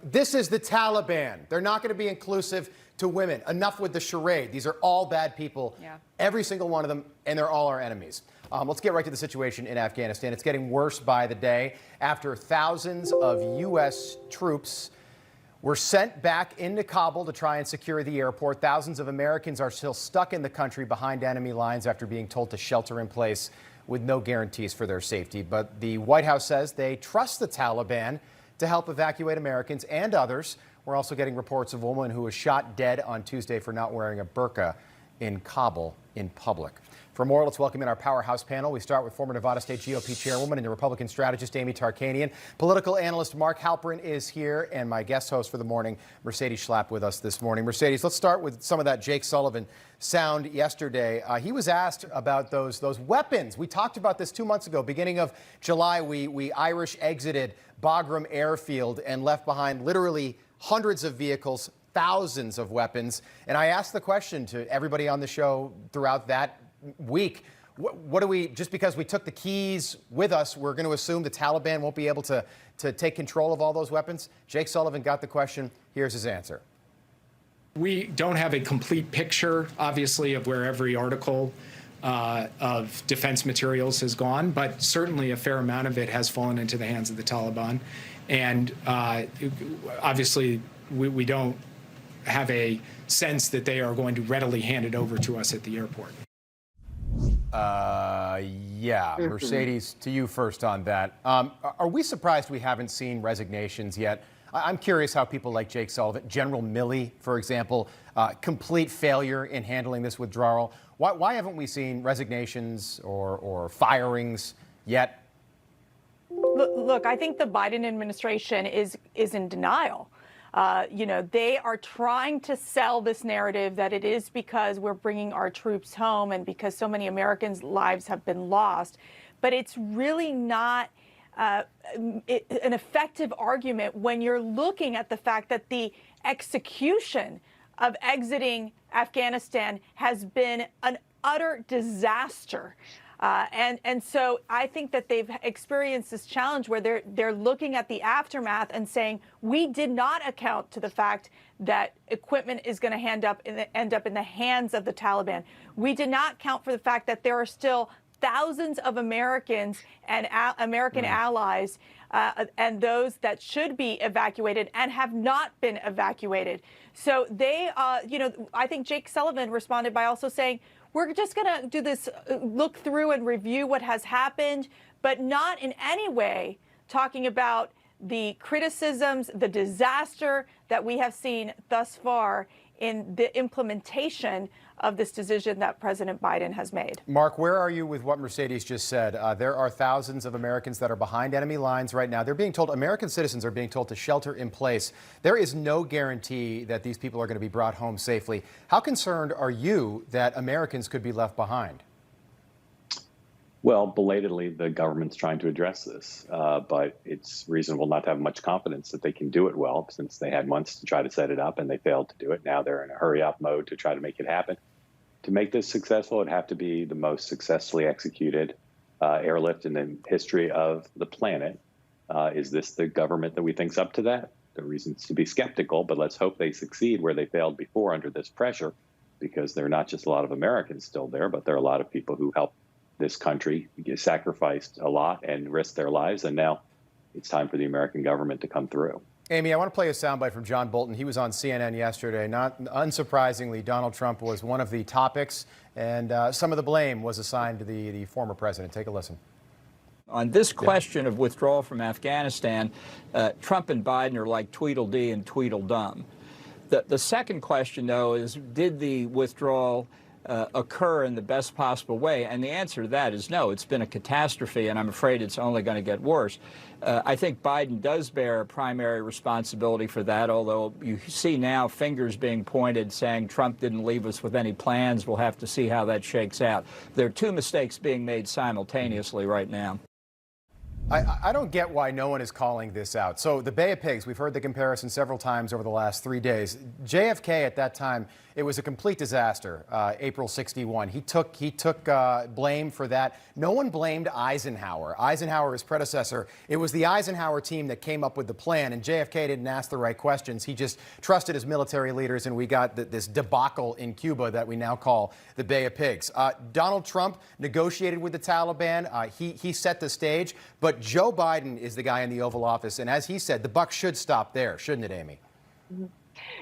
This is the Taliban. They're not going to be inclusive to women. Enough with the charade. These are all bad people, every single one of them, and they're all our enemies. Let's get right to the situation in Afghanistan. It's getting worse by the day after thousands of U.S. troops were sent back into Kabul to try and secure the airport. Thousands of Americans are still stuck in the country behind enemy lines after being told to shelter in place with no guarantees for their safety. But the White House says they trust the Taliban to help evacuate Americans and others. We're also getting reports of a woman who was shot dead on Tuesday for not wearing a burqa in Kabul in public. For more, let's welcome in our powerhouse panel. We start with former Nevada State GOP chairwoman and the Republican strategist Amy Tarkanian. Political analyst Mark Halperin is here, and my guest host for the morning, Mercedes Schlapp, with us this morning. Mercedes, let's start with some of that Jake Sullivan sound yesterday. He was asked about those weapons. We talked about this 2 months ago. Beginning of July, we Irish exited Bagram Airfield and left behind literally hundreds of vehicles, thousands of weapons. And I asked the question to everybody on the show throughout that week, what do we, just because we took the keys with us, we're going to assume the Taliban won't be able to take control of all those weapons? Jake Sullivan got the question. Here's his answer. We don't have a complete picture, obviously, of where every article of defense materials has gone, but certainly a fair amount of it has fallen into the hands of the Taliban. And obviously, we don't have a sense that they are going to readily hand it over to us at the airport. Mercedes, to you first on that. Are we surprised we haven't seen resignations yet? I'm curious how people like Jake Sullivan, General Milley, for example, complete failure in handling this withdrawal. Why haven't we seen resignations or firings yet? Look, I think the Biden administration is in denial. They are trying to sell this narrative that it is because we're bringing our troops home and because so many Americans' lives have been lost. But it's really not an effective argument when you're looking at the fact that the execution of exiting Afghanistan has been an utter disaster. And so I think that they've experienced this challenge where they're looking at the aftermath and saying, we did not account to the fact that equipment is going to end up in the hands of the Taliban. We did not account for the fact that there are still thousands of Americans and American allies and those that should be evacuated and have not been evacuated. So they, I think Jake Sullivan responded by also saying, we're just going to do this, look through and review what has happened, but not in any way talking about the criticisms, the disaster that we have seen thus far in the implementation of this decision that President Biden has made. Mark, where are you with what Mercedes just said? There are thousands of Americans that are behind enemy lines right now. They're being told, American citizens are being told to shelter in place. There is no guarantee that these people are going to be brought home safely. How concerned are you that Americans could be left behind? Well, belatedly, the government's trying to address this, but it's reasonable not to have much confidence that they can do it well, since they had months to try to set it up and they failed to do it. Now they're in a hurry-up mode to try to make it happen. To make this successful, it'd have to be the most successfully executed airlift in the history of the planet. Is this the government that we think's up to that? There are reasons to be skeptical, but let's hope they succeed where they failed before under this pressure, because there are not just a lot of Americans still there, but there are a lot of people who helped this country sacrificed a lot and risked their lives, and now it's time for the American government to come through. Amy, I want to play a soundbite from John Bolton. He was on CNN yesterday. Not unsurprisingly, Donald Trump was one of the topics, and some of the blame was assigned to the former president. Take a listen. On this question of withdrawal from Afghanistan, Trump and Biden are like Tweedledee and Tweedledum. The second question, though, is did the withdrawal occur in the best possible way? And the answer to that is no. It's been a catastrophe, and I'm afraid it's only going to get worse. I think Biden does bear a primary responsibility for that, although you see now fingers being pointed saying Trump didn't leave us with any plans. We'll have to see how that shakes out. There are two mistakes being made simultaneously right now. I don't get why no one is calling this out. So the Bay of Pigs, we've heard the comparison several times over the last 3 days. JFK at that time, it was a complete disaster, April 61. He took blame for that. No one blamed Eisenhower. Eisenhower, his predecessor, it was the Eisenhower team that came up with the plan, and JFK didn't ask the right questions. He just trusted his military leaders, and we got this debacle in Cuba that we now call the Bay of Pigs. Donald Trump negotiated with the Taliban. He set the stage, but Joe Biden is the guy in the Oval Office, and as he said, the buck should stop there, shouldn't it, Amy? Mm-hmm.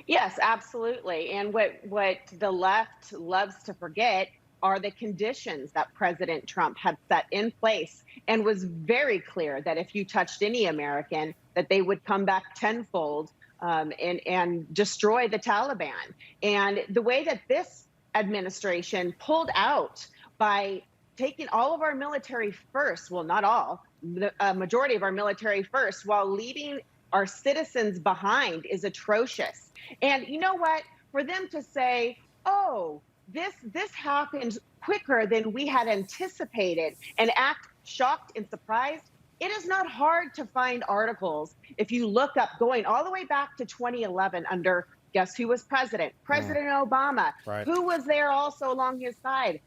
Yes, absolutely. And what the left loves to forget are the conditions that President Trump had set in place, and was very clear that if you touched any American, that they would come back tenfold and destroy the Taliban. And the way that this administration pulled out by taking all of our military first, well, not all, the majority of our military first, while leaving our citizens behind, is atrocious. And you know what? For them to say, oh, this happened quicker than we had anticipated, and act shocked and surprised, it is not hard to find articles if you look up going all the way back to 2011 under, guess who was president? President Obama. Right. Who was there also along his side?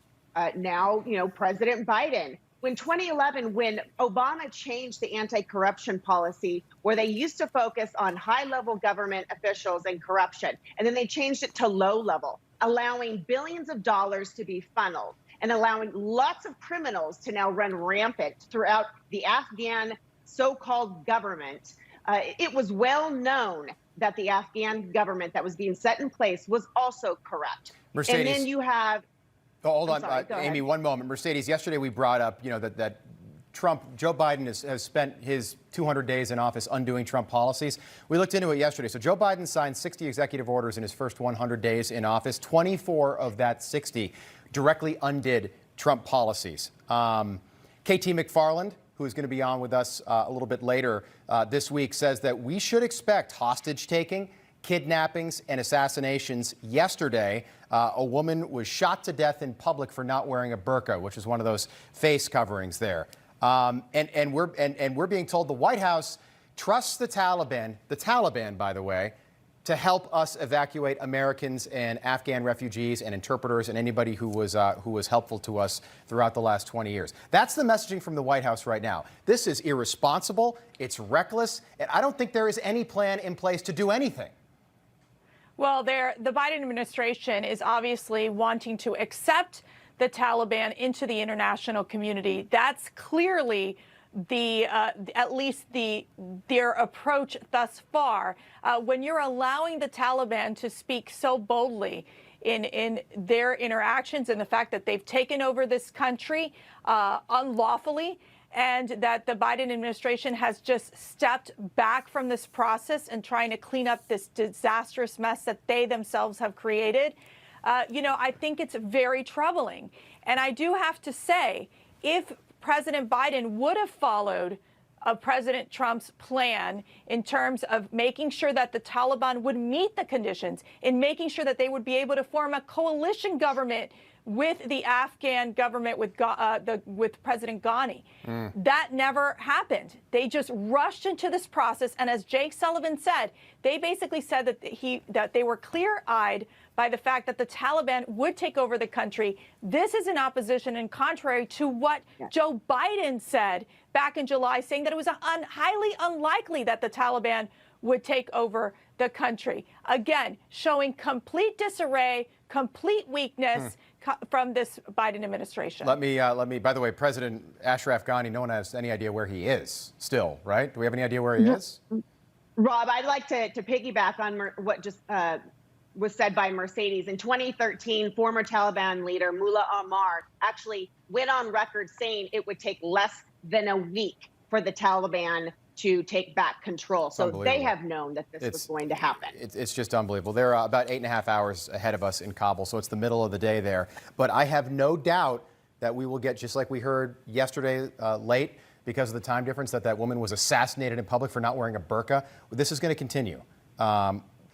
Now, President Biden. When 2011, when Obama changed the anti-corruption policy, where they used to focus on high-level government officials and corruption, and then they changed it to low-level, allowing billions of dollars to be funneled and allowing lots of criminals to now run rampant throughout the Afghan so-called government. It was well known that the Afghan government that was being set in place was also corrupt. Mercedes. And then you have... Oh, hold on, sorry, Amy, one moment. Mercedes, yesterday we brought up, that Joe Biden has spent his 200 days in office undoing Trump policies. We looked into it yesterday. So Joe Biden signed 60 executive orders in his first 100 days in office. 24 of that 60 directly undid Trump policies. KT McFarland, who is going to be on with us a little bit later this week, says that we should expect hostage-taking, kidnappings, and assassinations. Yesterday, a woman was shot to death in public for not wearing a burqa, which is one of those face coverings there. And we're being told the White House trusts the Taliban, by the way, to help us evacuate Americans and Afghan refugees and interpreters and anybody who was helpful to us throughout the last 20 years. That's the messaging from the White House right now. This is irresponsible, it's reckless, and I don't think there is any plan in place to do anything. Well, the Biden administration is obviously wanting to accept the Taliban into the international community. That's clearly at least their approach thus far. When you're allowing the Taliban to speak so boldly in their interactions and the fact that they've taken over this country unlawfully, and that the Biden administration has just stepped back from this process and trying to clean up this disastrous mess that they themselves have created, I think it's very troubling. And I do have to say, if President Biden would have followed President Trump's plan in terms of making sure that the Taliban would meet the conditions, in making sure that they would be able to form a coalition government with the Afghan government, with President Ghani. That never happened. They just rushed into this process, and as Jake Sullivan said, they basically said that they were clear-eyed by the fact that the Taliban would take over the country. This is in opposition and contrary to what Joe Biden said back in July, saying that it was highly unlikely that the Taliban would take over the country. Again, showing complete disarray, complete weakness from this Biden administration. Let me, by the way, President Ashraf Ghani, no one has any idea where he is still, right? Do we have any idea where he is? Rob, I'd like to piggyback on what just was said by Mercedes. In 2013, former Taliban leader Mullah Omar actually went on record saying it would take less than a week for the Taliban to take back control. So they have known that this was going to happen. It's just unbelievable. They're about 8.5 hours ahead of us in Kabul, so it's the middle of the day there. But I have no doubt that we will get, just like we heard yesterday late, because of the time difference, that woman was assassinated in public for not wearing a burqa. This is going to continue.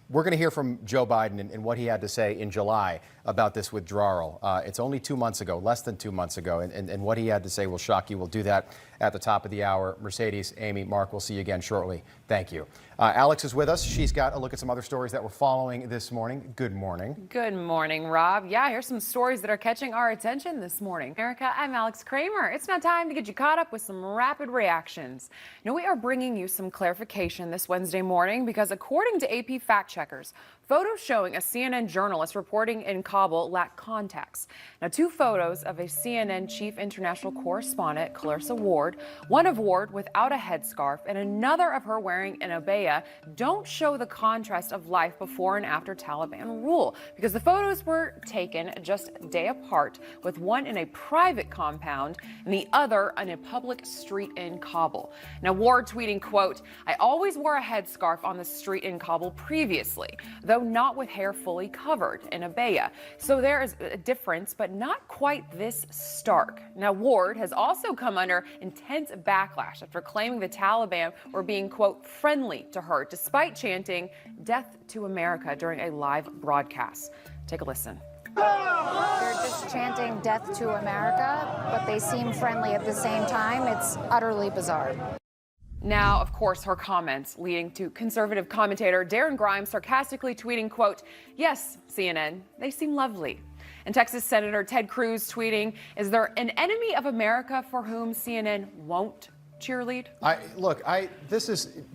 We're going to hear from Joe Biden and what he had to say in July about this withdrawal. It's only 2 months ago, less than 2 months ago, and what he had to say will shock you. We'll do that at the top of the hour. Mercedes, Amy, Mark, we'll see you again shortly. Thank you. Alex is with us. She's got a look at some other stories that we're following this morning. Good morning. Good morning, Rob. Yeah, here's some stories that are catching our attention this morning. America, I'm Alex Kramer. It's now time to get you caught up with some rapid reactions. Now, we are bringing you some clarification this Wednesday morning because according to AP fact checkers, photos showing a CNN journalist reporting in Kabul lack context. Now, 2 photos of a CNN chief international correspondent, Clarissa Ward, one of Ward without a headscarf and another of her wearing an abaya, don't show the contrast of life before and after Taliban rule because the photos were taken just a day apart, with one in a private compound and the other on a public street in Kabul. Now, Ward tweeting, quote, "I always wore a headscarf on the street in Kabul previously, though not with hair fully covered in abaya. So there is a difference, but not quite this stark." Now, Ward has also come under intense backlash after claiming the Taliban were being, quote, friendly to her, despite chanting "Death to America" during a live broadcast. Take a listen. They're just chanting "Death to America," but they seem friendly at the same time. It's utterly bizarre. Now, of course, her comments leading to conservative commentator Darren Grimes sarcastically tweeting, quote, "Yes, CNN, they seem lovely." And Texas Senator Ted Cruz tweeting, "Is there an enemy of America for whom CNN won't cheerlead?"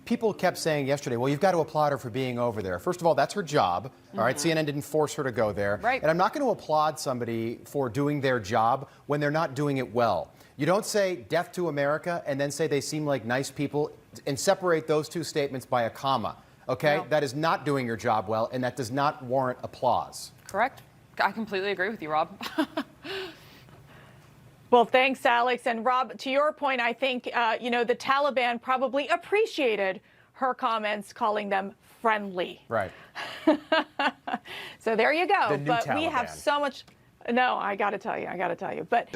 People kept saying yesterday, well, you've got to applaud her for being over there. First of all, that's her job. All right, CNN didn't force her to go there. Right. And I'm not going to applaud somebody for doing their job when they're not doing it well. You don't say "Death to America" and then say they seem like nice people and separate those 2 statements by a comma. Okay? No. That is not doing your job well, and that does not warrant applause. Correct. I completely agree with you, Rob. Well, thanks, Alex. And Rob, to your point, I think, the Taliban probably appreciated her comments calling them friendly. Right. So there you go. The new But we have Taliban. so much. No, I got to tell you. But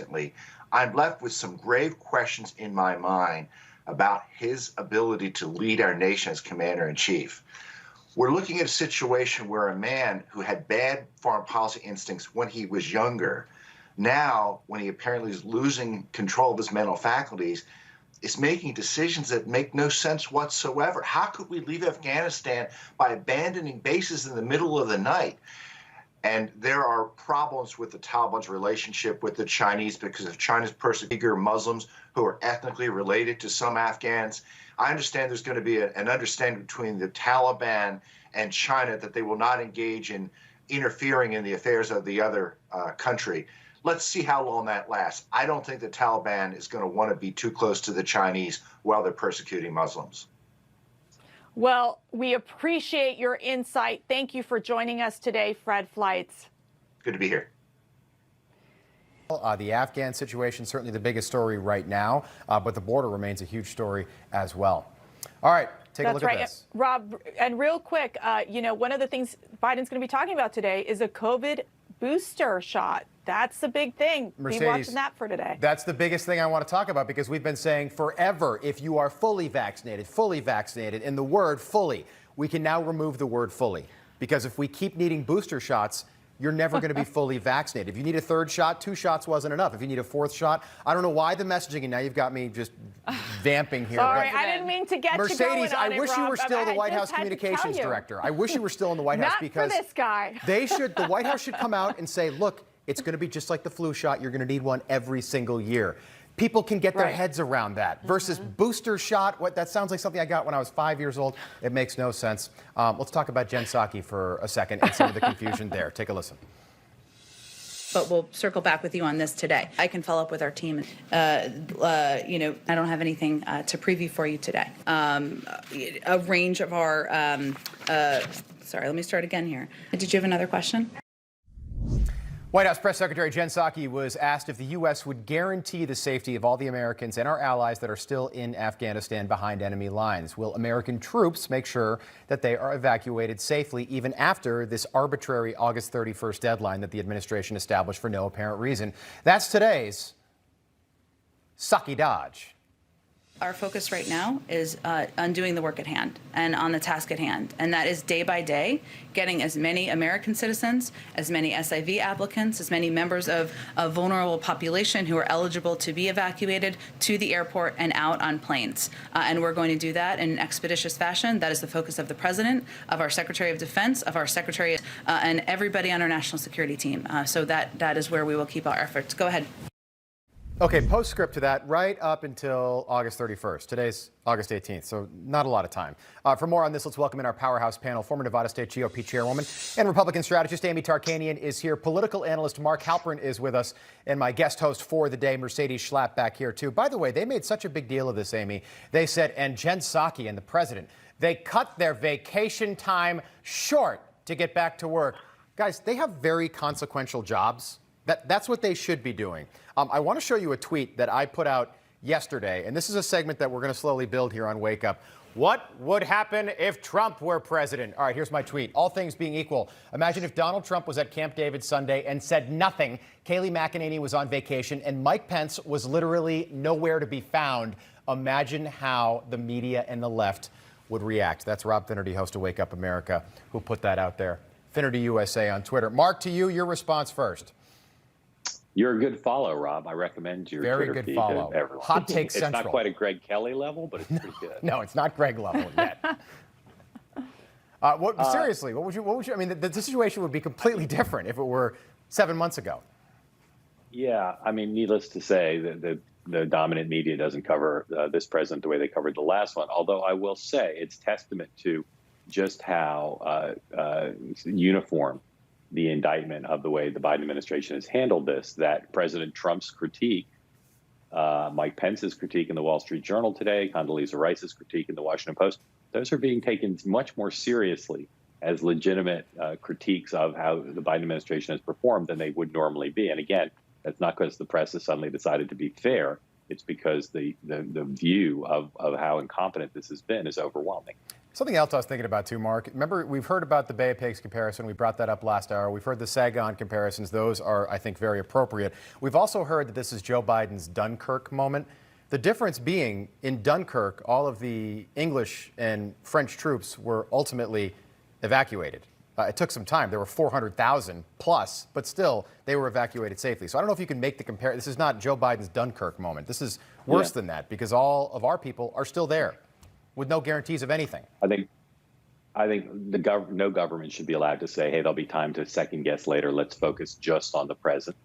I'm left with some grave questions in my mind about his ability to lead our nation as commander-in-chief. We're looking at a situation where a man who had bad foreign policy instincts when he was younger, now, when he apparently is losing control of his mental faculties, is making decisions that make no sense whatsoever. How could we leave Afghanistan by abandoning bases in the middle of the night? And there are problems with the Taliban's relationship with the Chinese because of China's persecuting Muslims who are ethnically related to some Afghans. I understand there's going to be an understanding between the Taliban and China that they will not engage in interfering in the affairs of the other country. Let's see how long that lasts. I don't think the Taliban is going to want to be too close to the Chinese while they're persecuting Muslims. Well, we appreciate your insight. Thank you for joining us today, Fred Fleitz. Good to be here. The Afghan situation, certainly the biggest story right now, but the border remains a huge story as well. All right, take a look at this. Rob, and real quick, one of the things Biden's going to be talking about today is a COVID booster shot. That's the big thing. Mercedes, be watching that for today. That's the biggest thing I want to talk about because we've been saying forever, if you are fully vaccinated, and the word fully, we can now remove the word fully. Because if we keep needing booster shots, you're never going to be fully vaccinated. If you need a 3rd shot, 2 shots wasn't enough. If you need a 4th shot, I don't know why the messaging, and now you've got me just vamping here. Sorry, I didn't mean to get Mercedes, you going on I wish it, you Rob, were still but the I White House just had to communications tell you. director. I wish you were still in the White House Not because for this guy. the White House should come out and say, look, it's going to be just like the flu shot. You're going to need one every single year. People can get their heads around that versus booster shot. That sounds like something I got when I was 5 years old. It makes no sense. Let's talk about Jen Psaki for a second and some of the confusion there. Take a listen. But we'll circle back with you on this today. I can follow up with our team. I don't have anything to preview for you today. A range of our, sorry, let me start again here. Did you have another question? White House Press Secretary Jen Psaki was asked if the U.S. would guarantee the safety of all the Americans and our allies that are still in Afghanistan behind enemy lines. Will American troops make sure that they are evacuated safely even after this arbitrary August 31st deadline that the administration established for no apparent reason? That's today's Psaki Dodge. Our focus right now is on doing the work at hand and on the task at hand. And that is day by day, getting as many American citizens, as many SIV applicants, as many members of a vulnerable population who are eligible to be evacuated to the airport and out on planes. And we're going to do that in an expeditious fashion. That is the focus of the President, of our Secretary of Defense, of our Secretary, and everybody on our national security team. So that is where we will keep our efforts. Go ahead. Okay, postscript to that, right up until August 31st. Today's August 18th, so not a lot of time. For more on this, let's welcome in our powerhouse panel. Former Nevada State GOP chairwoman and Republican strategist Amy Tarkanian is here. Political analyst Mark Halperin is with us. And my guest host for the day, Mercedes Schlapp, back here, too. By the way, they made such a big deal of this, Amy. They said, and Jen Psaki and the president, they cut their vacation time short to get back to work. Guys, they have very consequential jobs. That's what they should be doing. I want to show you a tweet that I put out yesterday, and this is a segment that we're going to slowly build here on Wake Up. What would happen if Trump were president? All right, here's my tweet. All things being equal, imagine if Donald Trump was at Camp David Sunday and said nothing, Kayleigh McEnany was on vacation, and Mike Pence was literally nowhere to be found. Imagine how the media and the left would react. That's Rob Finnerty, host of Wake Up America, who put that out there. Finnerty USA on Twitter. Mark, to you, your response first. You're a good follow, Rob. I recommend your Very Twitter good feed follow. to everyone. Hot Take It's Central. not quite a Greg Kelly level, but it's pretty good. No, it's not Greg level yet. Seriously, what would you? I mean, the situation would be completely different if it were 7 months ago. Yeah, I mean, needless to say, the dominant media doesn't cover this president the way they covered the last one. Although I will say it's testament to just how uniform the indictment of the way the Biden administration has handled this, that President Trump's critique, Mike Pence's critique in the Wall Street Journal today, Condoleezza Rice's critique in the Washington Post, those are being taken much more seriously as legitimate critiques of how the Biden administration has performed than they would normally be. And again, that's not because the press has suddenly decided to be fair. It's because the view of how incompetent this has been is overwhelming. Something else I was thinking about, too, Mark. Remember, we've heard about the Bay of Pigs comparison. We brought that up last hour. We've heard the Saigon comparisons. Those are, I think, very appropriate. We've also heard that this is Joe Biden's Dunkirk moment. The difference being, in Dunkirk, all of the English and French troops were ultimately evacuated. It took some time. There were 400,000 plus, but still, they were evacuated safely. So I don't know if you can make the comparison. This is not Joe Biden's Dunkirk moment. This is worse than that, because all of our people are still there with no guarantees of anything. I think no government should be allowed to say, hey, there'll be time to second guess later. Let's focus just on the present.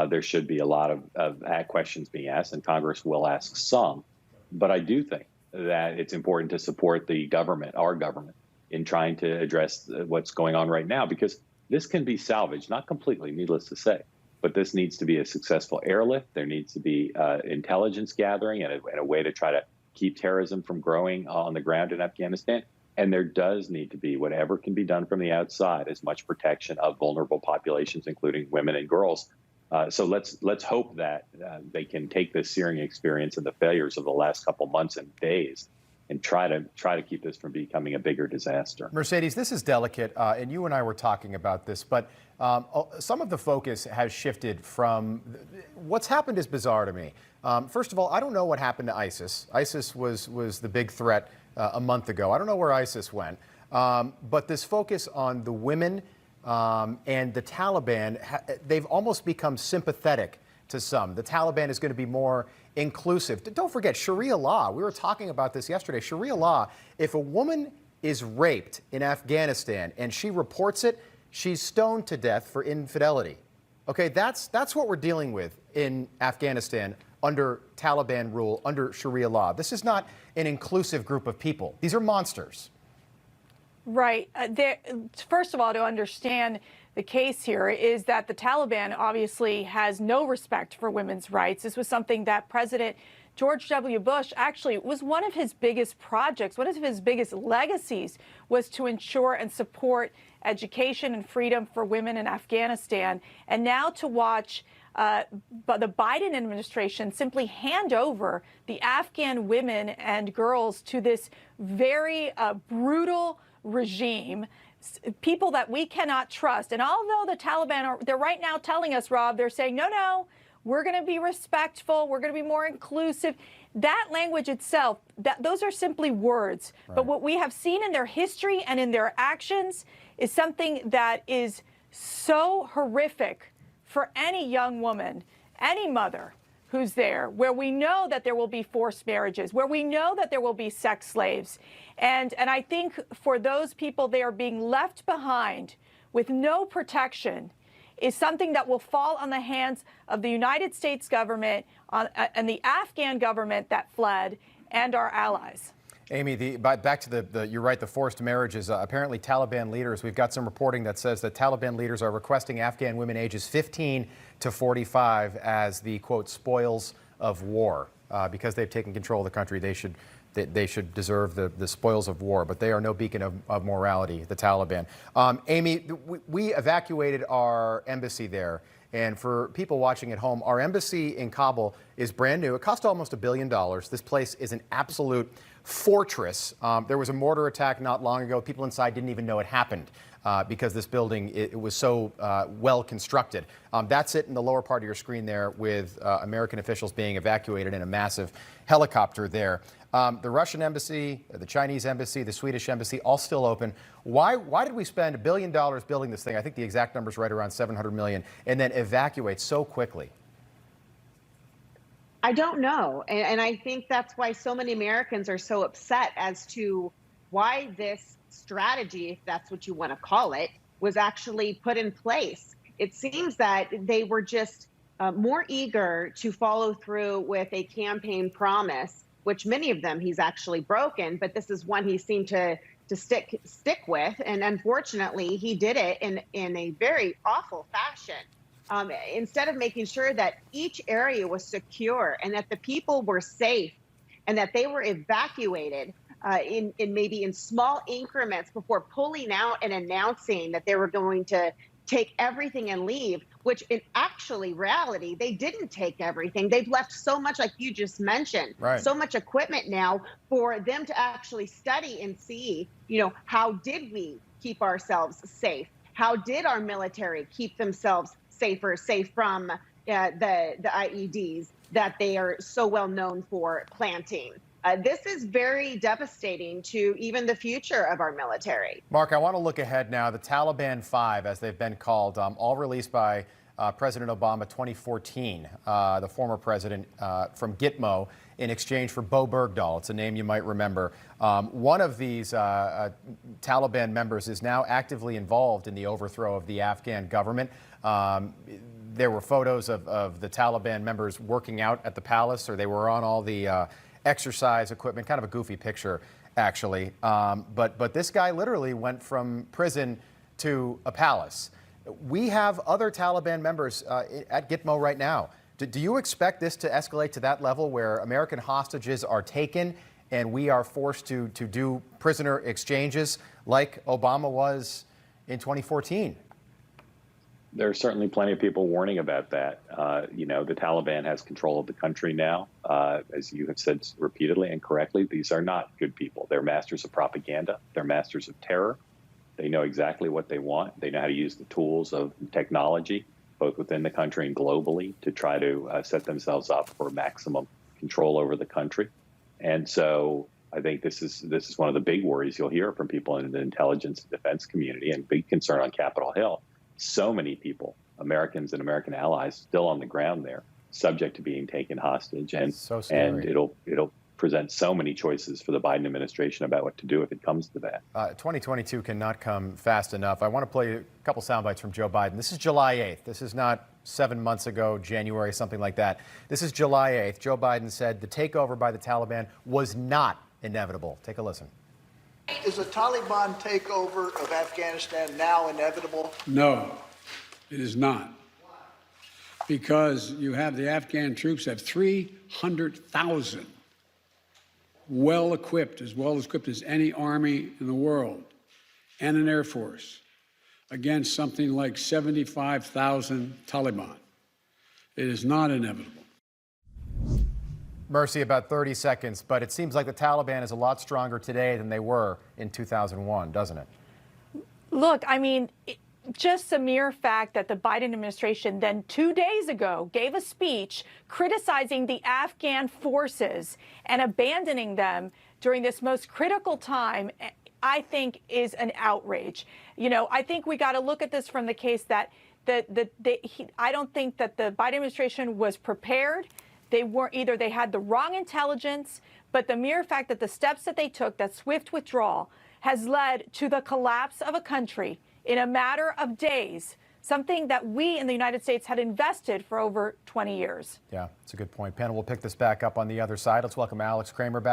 There should be a lot of questions being asked, and Congress will ask some. But I do think that it's important to support the government, our government, in trying to address what's going on right now, because this can be salvaged, not completely, needless to say, but this needs to be a successful airlift. There needs to be intelligence gathering and a way to try to keep terrorism from growing on the ground in Afghanistan. And there does need to be, whatever can be done from the outside, as much protection of vulnerable populations, including women and girls. So let's hope that they can take this searing experience and the failures of the last couple months and days and try to keep this from becoming a bigger disaster. Mercedes, this is delicate, and you and I were talking about this, but some of the focus has shifted from what's happened is bizarre to me. First of all, I don't know what happened to ISIS. ISIS was the big threat a month ago. I don't know where ISIS went, but this focus on the women and the Taliban, they've almost become sympathetic to some. The Taliban is going to be more inclusive. Don't forget, Sharia law. We were talking about this yesterday. Sharia law, if a woman is raped in Afghanistan and she reports it, she's stoned to death for infidelity. Okay, that's what we're dealing with in Afghanistan under Taliban rule, under Sharia law. This is not an inclusive group of people. These are monsters. Right. First of all, to understand the case here is that the Taliban obviously has no respect for women's rights. This was something that President George W. Bush actually was one of his biggest projects, one of his biggest legacies was to ensure and support education and freedom for women in Afghanistan. And now to watch the Biden administration simply hand over the Afghan women and girls to this very brutal regime, people that we cannot trust. And although the Taliban they're right now telling us, Rob, they're saying, no, we're going to be respectful. We're going to be more inclusive. that language itself, those are simply words. Right. But what we have seen in their history and in their actions is something that is so horrific for any young woman, any mother who's there, where we know that there will be forced marriages, where we know that there will be sex slaves. And I think for those people, they are being left behind with no protection is something that will fall on the hands of the United States government and the Afghan government that fled and our allies. Amy, back to you're right, the forced marriages. Apparently Taliban leaders, we've got some reporting that says that Taliban leaders are requesting Afghan women ages 15 to 45 as the, quote, spoils of war. Because they've taken control of the country, they should deserve the spoils of war, but they are no beacon of morality, the Taliban. Amy, we evacuated our embassy there. And for people watching at home, our embassy in Kabul is brand new. It cost almost $1 billion. This place is an absolute fortress. There was a mortar attack not long ago. People inside didn't even know it happened because this building, it was so well constructed. That's it in the lower part of your screen there with American officials being evacuated in a massive helicopter there. The Russian embassy, the Chinese embassy, the Swedish embassy, all still open. Why did we spend $1 billion building this thing? I think the exact number is right around $700 million, and then evacuate so quickly? I don't know. And I think that's why so many Americans are so upset as to why this strategy, if that's what you want to call it, was actually put in place. It seems that they were just more eager to follow through with a campaign promise, which many of them he's actually broken, but this is one he seemed to stick with. And unfortunately, he did it in a very awful fashion. Instead of making sure that each area was secure and that the people were safe and that they were evacuated in maybe in small increments before pulling out and announcing that they were going to take everything and leave, which in actually reality, they didn't take everything. They've left so much, like you just mentioned, right, so much equipment now for them to actually study and see, how did we keep ourselves safe? How did our military keep themselves safe from the IEDs that they are so well known for planting? This is very devastating to even the future of our military. Mark, I want to look ahead now. The Taliban 5, as they've been called, all released by President Obama 2014, the former president from Gitmo, in exchange for Bo Bergdahl. It's a name you might remember. One of these Taliban members is now actively involved in the overthrow of the Afghan government. There were photos of the Taliban members working out at the palace, or they were on all the exercise equipment, kind of a goofy picture, actually. But this guy literally went from prison to a palace. We have other Taliban members at Gitmo right now. Do you expect this to escalate to that level where American hostages are taken and we are forced to do prisoner exchanges like Obama was in 2014? There are certainly plenty of people warning about that. The Taliban has control of the country now. As you have said repeatedly and correctly, these are not good people. They're masters of propaganda. They're masters of terror. They know exactly what they want. They know how to use the tools of technology, both within the country and globally, to try to set themselves up for maximum control over the country. And so I think this is one of the big worries you'll hear from people in the intelligence and defense community, and big concern on Capitol Hill. So many people, Americans and American allies, still on the ground there, subject to being taken hostage, and it'll present so many choices for the Biden administration about what to do if it comes to that. 2022 cannot come fast enough. I want to play a couple sound bites from Joe Biden. This is July 8th. This is not 7 months ago, January, something like that. This is July 8th. Joe Biden said the takeover by the Taliban was not inevitable. Take a listen. Is a Taliban takeover of Afghanistan now inevitable? No, it is not. Because you have the Afghan troops have 300,000 well-equipped as any army in the world, and an air force against something like 75,000 Taliban. It is not inevitable. Mercy, about 30 seconds, but it seems like the Taliban is a lot stronger today than they were in 2001, doesn't it? Look, I mean, just the mere fact that the Biden administration then 2 days ago gave a speech criticizing the Afghan forces and abandoning them during this most critical time, I think is an outrage. You know, I think we got to look at this from the case that I don't think that the Biden administration was prepared. They had the wrong intelligence, but the mere fact that the steps that they took, that swift withdrawal, has led to the collapse of a country in a matter of days, something that we in the United States had invested for over 20 years. Yeah, that's a good point. Panel, we'll pick this back up on the other side. Let's welcome Alex Kramer back.